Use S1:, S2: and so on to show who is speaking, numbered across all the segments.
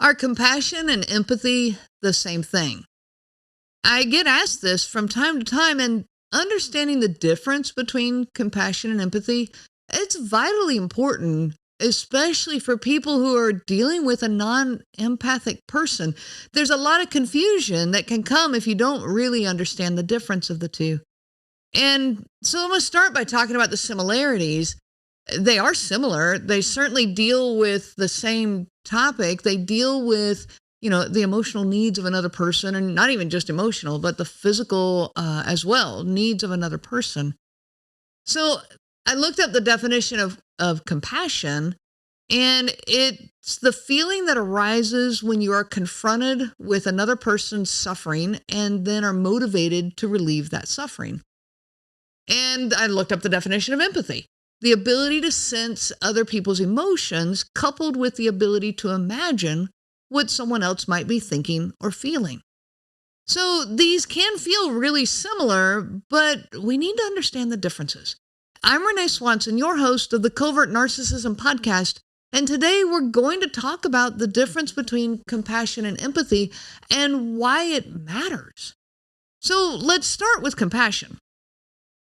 S1: Are compassion and empathy the same thing? I get asked this from time to time, and understanding the difference between compassion and empathy, it's vitally important, especially for people who are dealing with a non-empathic person. There's a lot of confusion that can come if you don't really understand the difference of the two. And so I'm going to start by talking about the similarities. They are similar. They certainly deal with the same topic. They deal with, the emotional needs of another person, and not even just emotional, but the physical as well, needs of another person. So I looked up the definition of compassion, and it's the feeling that arises when you are confronted with another person's suffering and then are motivated to relieve that suffering. And I looked up the definition of empathy: the ability to sense other people's emotions, coupled with the ability to imagine what someone else might be thinking or feeling. So these can feel really similar, but we need to understand the differences. I'm Renee Swanson, your host of the Covert Narcissism podcast, and today we're going to talk about the difference between compassion and empathy and why it matters. So let's start with compassion.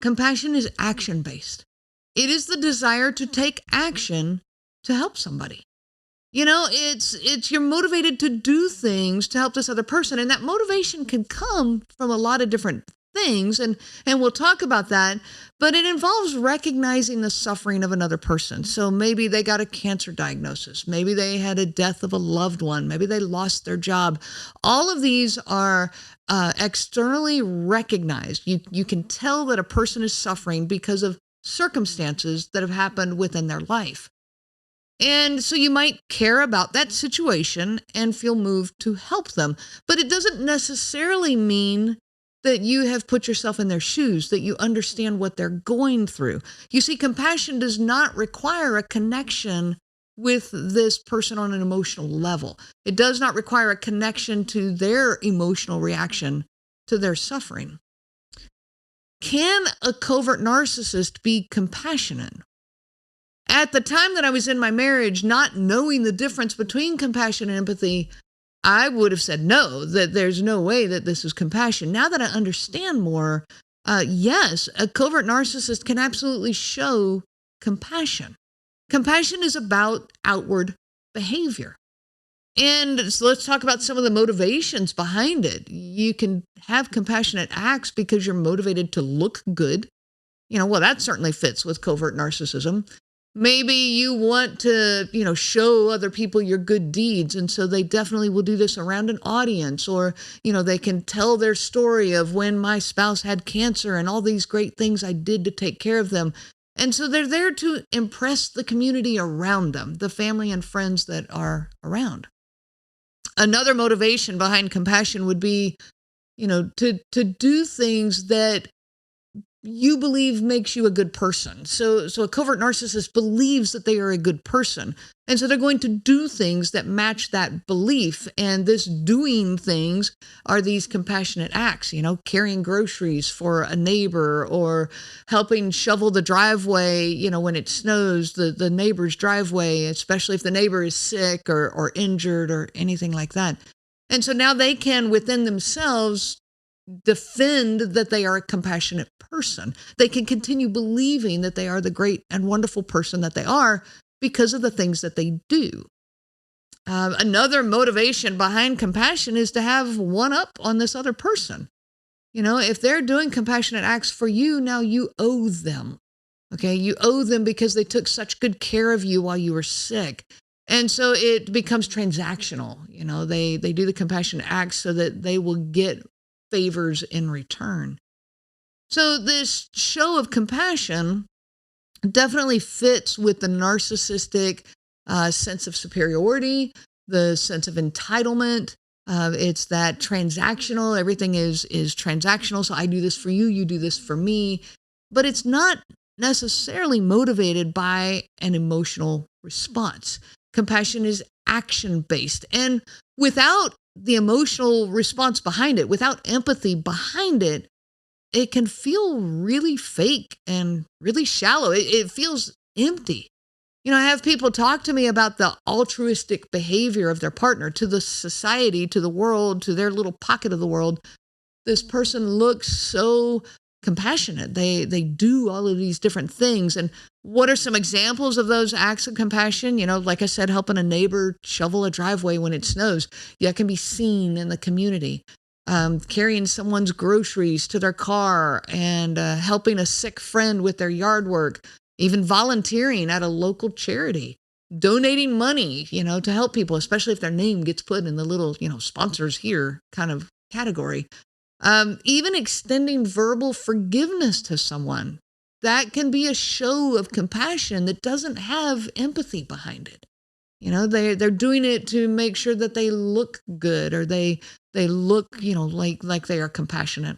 S1: Compassion is action-based. It is the desire to take action to help somebody. It's you're motivated to do things to help this other person, and that motivation can come from a lot of different things, and we'll talk about that, but it involves recognizing the suffering of another person. So maybe they got a cancer diagnosis, maybe they had a death of a loved one, maybe they lost their job. All of these are externally recognized. You can tell that a person is suffering because of circumstances that have happened within their life. And so you might care about that situation and feel moved to help them. But it doesn't necessarily mean that you have put yourself in their shoes, that you understand what they're going through. You see, compassion does not require a connection with this person on an emotional level. It does not require a connection to their emotional reaction to their suffering. Can a covert narcissist be compassionate? At the time that I was in my marriage, not knowing the difference between compassion and empathy, I would have said no, that there's no way that this is compassion. Now that I understand more, yes, a covert narcissist can absolutely show compassion. Compassion is about outward behavior. And so let's talk about some of the motivations behind it. You can have compassionate acts because you're motivated to look good. That certainly fits with covert narcissism. Maybe you want to, show other people your good deeds. And so they definitely will do this around an audience, or, they can tell their story of when my spouse had cancer and all these great things I did to take care of them. And so they're there to impress the community around them, the family and friends that are around. Another motivation behind compassion would be, to do things that you believe makes you a good person. So a covert narcissist believes that they are a good person. And so they're going to do things that match that belief. And this doing things are these compassionate acts, carrying groceries for a neighbor, or helping shovel the driveway, when it snows, the neighbor's driveway, especially if the neighbor is sick or injured or anything like that. And so now they can, within themselves, defend that they are a compassionate person. They can continue believing that they are the great and wonderful person that they are because of the things that they do. Another motivation behind compassion is to have one up on this other person. If they're doing compassionate acts for you, now you owe them. Okay, you owe them because they took such good care of you while you were sick. And so it becomes transactional. They do the compassionate acts so that they will get favors in return. So this show of compassion definitely fits with the narcissistic sense of superiority, the sense of entitlement. It's that transactional. Everything is transactional. So I do this for you, you do this for me. But it's not necessarily motivated by an emotional response. Compassion is action-based. And without the emotional response behind it, without empathy behind it, it can feel really fake and really shallow. It feels empty. I have people talk to me about the altruistic behavior of their partner to the society, to the world, to their little pocket of the world. This person looks so compassionate. They do all of these different things. And what are some examples of those acts of compassion? Like I said, helping a neighbor shovel a driveway when it snows. That can be seen in the community. Carrying someone's groceries to their car and helping a sick friend with their yard work. Even volunteering at a local charity. Donating money, to help people, especially if their name gets put in the little, sponsors here kind of category. Even extending verbal forgiveness to someone. That can be a show of compassion that doesn't have empathy behind it. They're doing it to make sure that they look good, or they look, like they are compassionate.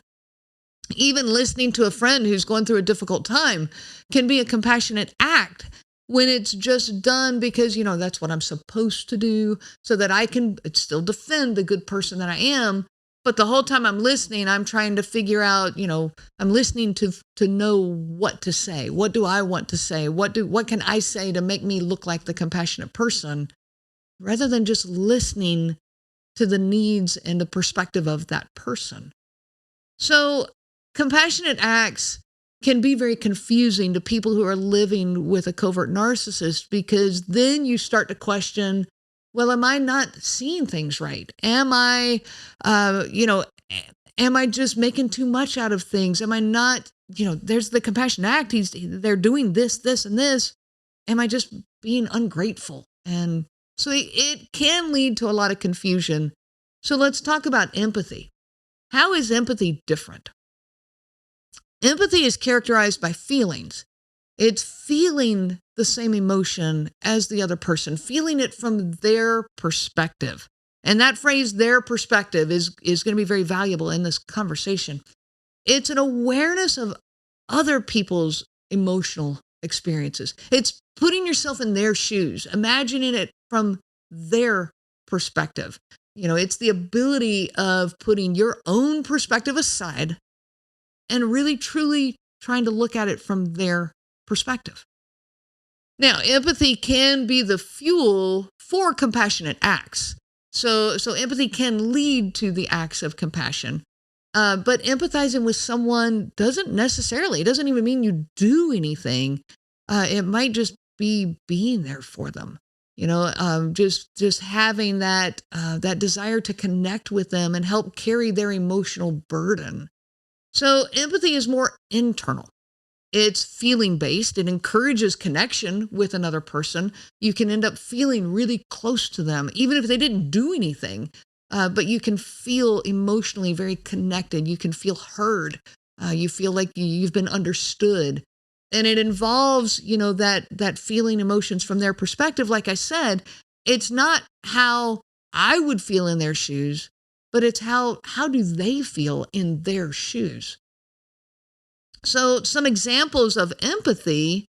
S1: Even listening to a friend who's going through a difficult time can be a compassionate act when it's just done because, that's what I'm supposed to do so that I can still defend the good person that I am. But the whole time I'm listening, I'm trying to figure out, I'm listening to know what to say. What do I want to say? What can I say to make me look like the compassionate person, rather than just listening to the needs and the perspective of that person. So compassionate acts can be very confusing to people who are living with a covert narcissist, because then you start to question, well, am I not seeing things right? Am I just making too much out of things? Am I not, there's the compassion act. They're doing this, this, and this. Am I just being ungrateful? And so it can lead to a lot of confusion. So let's talk about empathy. How is empathy different? Empathy is characterized by feelings. It's feeling the same emotion as the other person, feeling it from their perspective. And that phrase, their perspective, is going to be very valuable in this conversation. It's an awareness of other people's emotional experiences. It's putting yourself in their shoes, imagining it from their perspective. It's the ability of putting your own perspective aside and really, truly trying to look at it from their perspective. Now, empathy can be the fuel for compassionate acts. So empathy can lead to the acts of compassion. But empathizing with someone doesn't even mean you do anything. It might just be being there for them. Just having that desire to connect with them and help carry their emotional burden. So empathy is more internal. It's feeling-based. It encourages connection with another person. You can end up feeling really close to them, even if they didn't do anything. But you can feel emotionally very connected. You can feel heard. You feel like you've been understood. And it involves, that feeling emotions from their perspective. Like I said, it's not how I would feel in their shoes, but it's how do they feel in their shoes. So some examples of empathy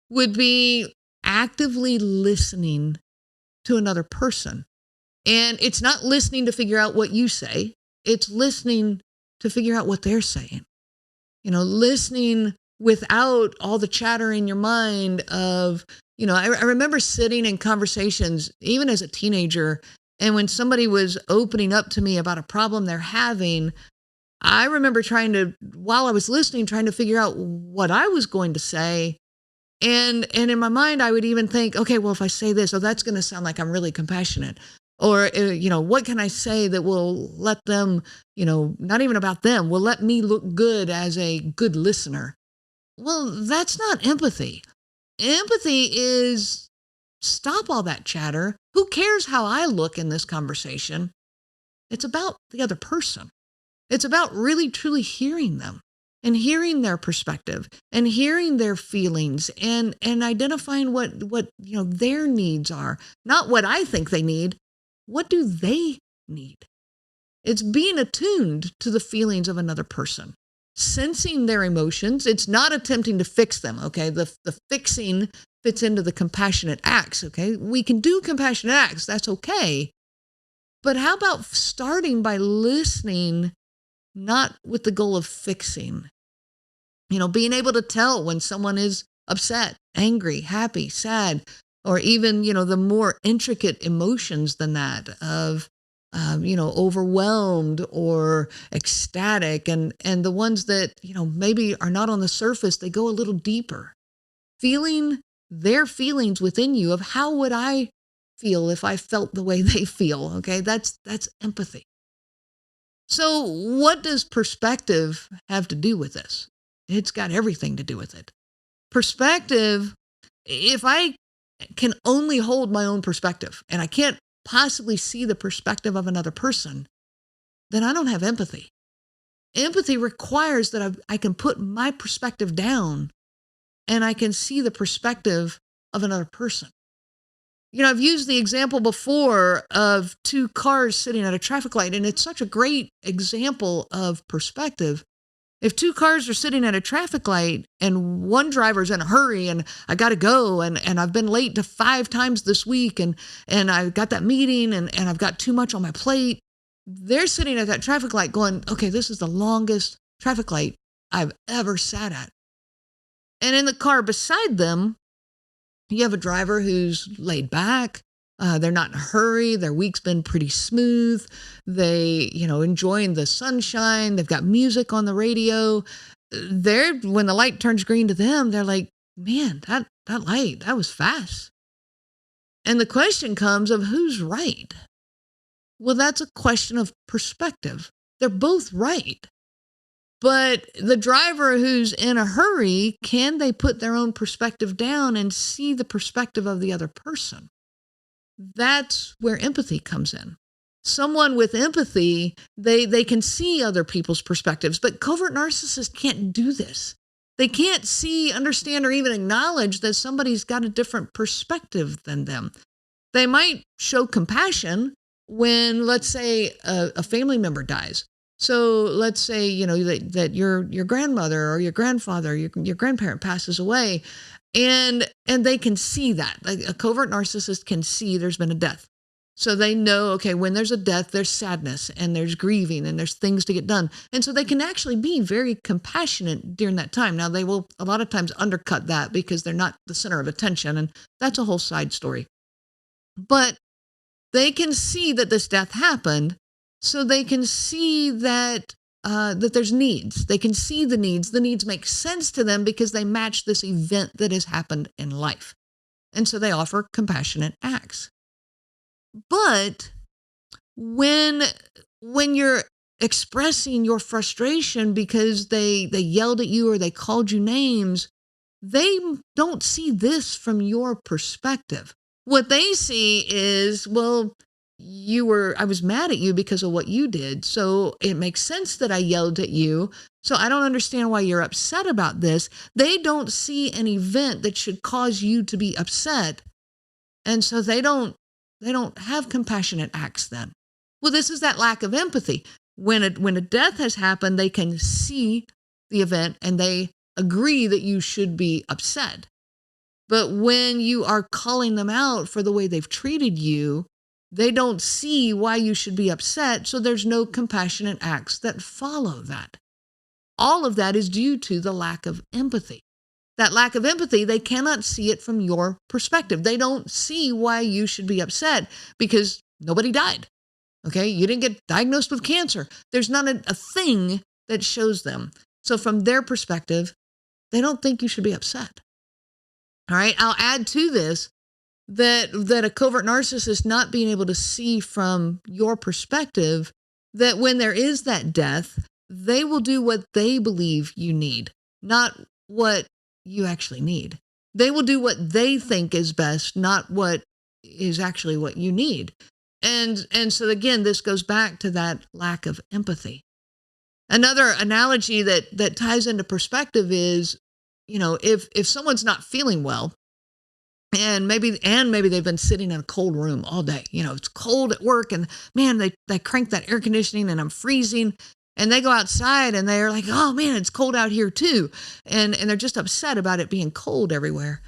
S1: would be actively listening to another person. And it's not listening to figure out what you say. It's listening to figure out what they're saying. Listening without all the chatter in your mind of, I remember sitting in conversations, even as a teenager, and when somebody was opening up to me about a problem they're having, I remember while I was listening, trying to figure out what I was going to say. And in my mind, I would even think, okay, well, if I say this, that's going to sound like I'm really compassionate. Or, what can I say that will let them, not even about them, will let me look good as a good listener? Well, that's not empathy. Empathy is stop all that chatter. Who cares how I look in this conversation? It's about the other person. It's about really, truly hearing them and hearing their perspective and hearing their feelings and identifying what their needs are. Not what I think they need. What do they need? It's being attuned to the feelings of another person, sensing their emotions. It's not attempting to fix them, okay? The fixing fits into the compassionate acts, okay? We can do compassionate acts. That's okay. But how about starting by listening, not with the goal of fixing? Being able to tell when someone is upset, angry, happy, sad, or even, the more intricate emotions than that of, overwhelmed or ecstatic, and the ones that, maybe are not on the surface, they go a little deeper. Feeling their feelings within you of how would I feel if I felt the way they feel. Okay. That's empathy. So what does perspective have to do with this? It's got everything to do with it. Perspective, if I can only hold my own perspective and I can't possibly see the perspective of another person, then I don't have empathy. Empathy requires that I can put my perspective down and I can see the perspective of another person. I've used the example before of two cars sitting at a traffic light, and it's such a great example of perspective. If two cars are sitting at a traffic light and one driver's in a hurry and I got to go and I've been late to 5 times this week and I've got that meeting and I've got too much on my plate, they're sitting at that traffic light going, okay, this is the longest traffic light I've ever sat at. And in the car beside them, you have a driver who's laid back. They're not in a hurry. Their week's been pretty smooth. They, enjoying the sunshine. They've got music on the radio. When the light turns green to them, they're like, man, that light, that was fast. And the question comes of who's right? Well, that's a question of perspective. They're both right. But the driver who's in a hurry, can they put their own perspective down and see the perspective of the other person? That's where empathy comes in. Someone with empathy, they can see other people's perspectives, but covert narcissists can't do this. They can't see, understand, or even acknowledge that somebody's got a different perspective than them. They might show compassion when, let's say, a family member dies. So let's say, that your grandmother or your grandfather, your grandparent passes away, and they can see that. Like a covert narcissist can see there's been a death. So they know, okay, when there's a death, there's sadness and there's grieving and there's things to get done. And so they can actually be very compassionate during that time. Now, they will a lot of times undercut that because they're not the center of attention, and that's a whole side story. But they can see that this death happened. So they can see that there's needs. They can see the needs. The needs make sense to them because they match this event that has happened in life. And so they offer compassionate acts. But when you're expressing your frustration because they yelled at you or they called you names, they don't see this from your perspective. What they see is, well, I was mad at you because of what you did. So it makes sense that I yelled at you. So I don't understand why you're upset about this. They don't see an event that should cause you to be upset. And so they don't have compassionate acts then. Well, this is that lack of empathy. When a death has happened, they can see the event and they agree that you should be upset. But when you are calling them out for the way they've treated you, they don't see why you should be upset, so there's no compassionate acts that follow that. All of that is due to the lack of empathy. That lack of empathy, they cannot see it from your perspective. They don't see why you should be upset because nobody died. Okay? You didn't get diagnosed with cancer. There's not a thing that shows them. So from their perspective, they don't think you should be upset. All right? I'll add to this that a covert narcissist not being able to see from your perspective, that when there is that death, they will do what they believe you need, not what you actually need. They will do what they think is best, not what is actually what you need. And so again, this goes back to that lack of empathy. Another analogy that ties into perspective is, if someone's not feeling well, and maybe they've been sitting in a cold room all day. It's cold at work and man, they crank that air conditioning and I'm freezing, and they go outside and they're like, oh man, it's cold out here too. And they're just upset about it being cold everywhere.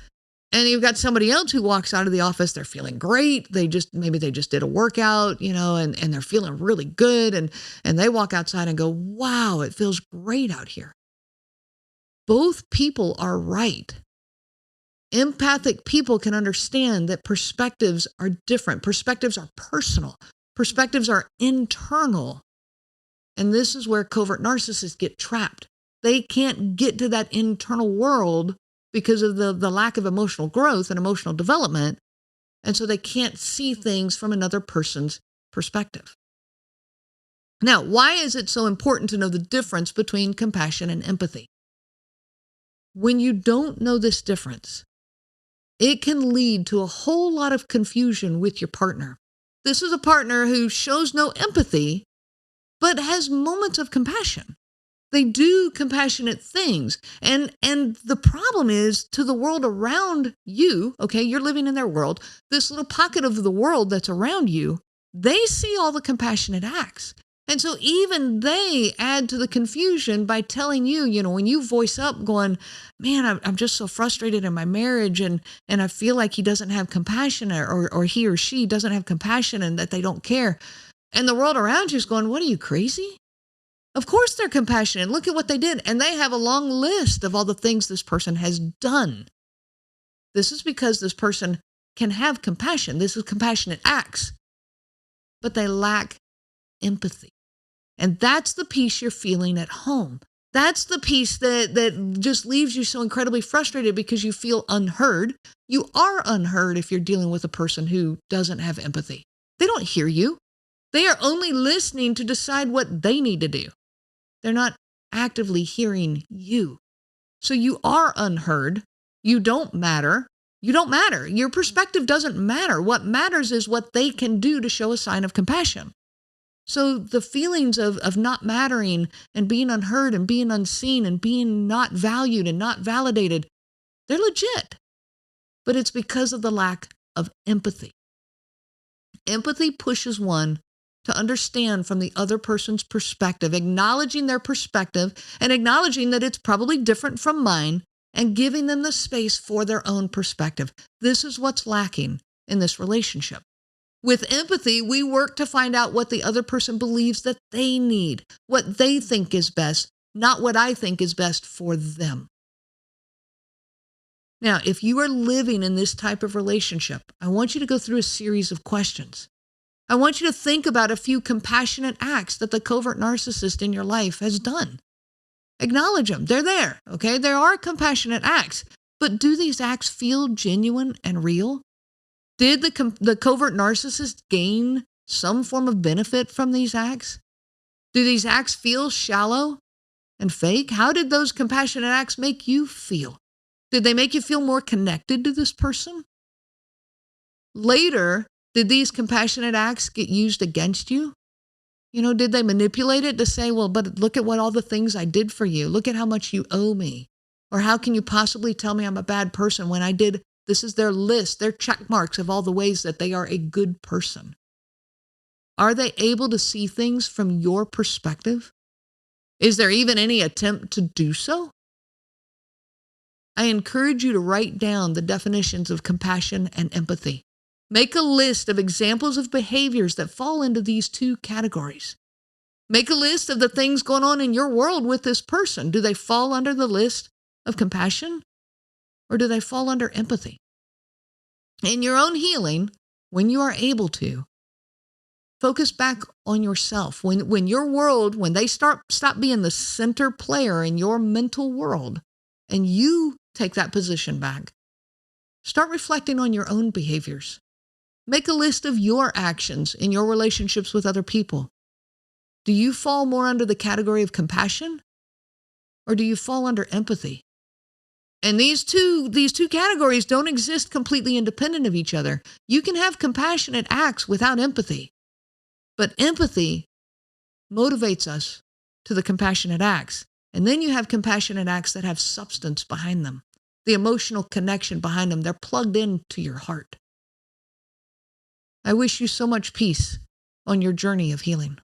S1: And you've got somebody else who walks out of the office. They're feeling great. Maybe they just did a workout, and they're feeling really good. And they walk outside and go, wow, it feels great out here. Both people are right. Empathic people can understand that perspectives are different. Perspectives are personal. Perspectives are internal. And this is where covert narcissists get trapped. They can't get to that internal world because of the lack of emotional growth and emotional development. And so they can't see things from another person's perspective. Now, why is it so important to know the difference between compassion and empathy? When you don't know this difference, it can lead to a whole lot of confusion with your partner. This is a partner who shows no empathy, but has moments of compassion. They do compassionate things. And the problem is to the world around you, okay, you're living in their world, this little pocket of the world that's around you, they see all the compassionate acts. And so even they add to the confusion by telling you, when you voice up going, man, I'm just so frustrated in my marriage and I feel like he doesn't have compassion or he or she doesn't have compassion and that they don't care. And the world around you is going, what are you, crazy? Of course they're compassionate. Look at what they did. And they have a long list of all the things this person has done. This is because this person can have compassion. This is compassionate acts, but they lack empathy. And that's the piece you're feeling at home. That's the piece that just leaves you so incredibly frustrated because you feel unheard. You are unheard if you're dealing with a person who doesn't have empathy. They don't hear you. They are only listening to decide what they need to do. They're not actively hearing you. So you are unheard. You don't matter. You don't matter. Your perspective doesn't matter. What matters is what they can do to show a sign of compassion. So the feelings of not mattering and being unheard and being unseen and being not valued and not validated, they're legit. But it's because of the lack of empathy. Empathy pushes one to understand from the other person's perspective, acknowledging their perspective and acknowledging that it's probably different from mine and giving them the space for their own perspective. This is what's lacking in this relationship. With empathy, we work to find out what the other person believes that they need, what they think is best, not what I think is best for them. Now, if you are living in this type of relationship, I want you to go through a series of questions. I want you to think about a few compassionate acts that the covert narcissist in your life has done. Acknowledge them. They're there, okay? There are compassionate acts, but do these acts feel genuine and real? Did the covert narcissist gain some form of benefit from these acts? Do these acts feel shallow and fake? How did those compassionate acts make you feel? Did they make you feel more connected to this person? Later, did these compassionate acts get used against you? Did they manipulate it to say, well, but look at all the things I did for you. Look at how much you owe me. Or how can you possibly tell me I'm a bad person when I did? This is their list, their check marks of all the ways that they are a good person. Are they able to see things from your perspective? Is there even any attempt to do so? I encourage you to write down the definitions of compassion and empathy. Make a list of examples of behaviors that fall into these two categories. Make a list of the things going on in your world with this person. Do they fall under the list of compassion? Or do they fall under empathy? In your own healing, when you are able to, focus back on yourself. When your world, when they stop being the center player in your mental world, and you take that position back, start reflecting on your own behaviors. Make a list of your actions in your relationships with other people. Do you fall more under the category of compassion, or do you fall under empathy? And these two categories don't exist completely independent of each other. You can have compassionate acts without empathy, but empathy motivates us to the compassionate acts. And then you have compassionate acts that have substance behind them, the emotional connection behind them. They're plugged into your heart. I wish you so much peace on your journey of healing.